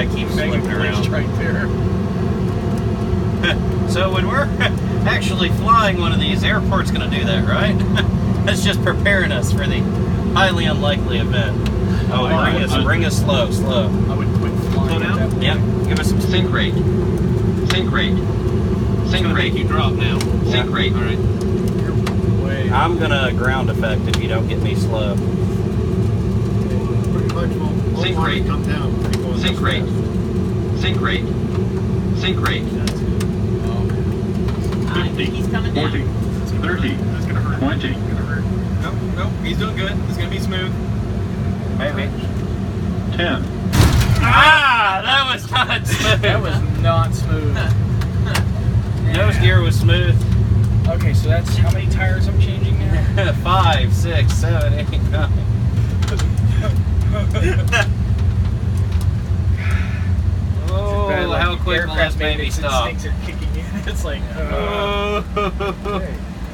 Yeah, it keeps Megan slipping around. right there. So when we're actually flying one of these, the airport's going to do that, right? That's just preparing us for the highly unlikely event. Oh, bring us slow. I would quit flying at that point. Yep, give us some Sink rate. Sink rate. Sink rate. You drop now. Sink rate. All right. Way. I'm going to ground effect if you don't get me slow. Pretty much will Sink rate. come down. Sink rate. Sink rate. Sink rate. 50, He's coming down. 40, 30, 20. Nope, he's doing good. It's going to be smooth. Maybe. 10. Ah! That was not smooth. That was not smooth. Nose gear was smooth. Okay, so that's how many tires I'm changing now? 5, 6, 7, 8, 9. Oh, Bad, like, how quick will this aircraft baby maintenance stop? instincts are kicking in. It's like, Oh. hey.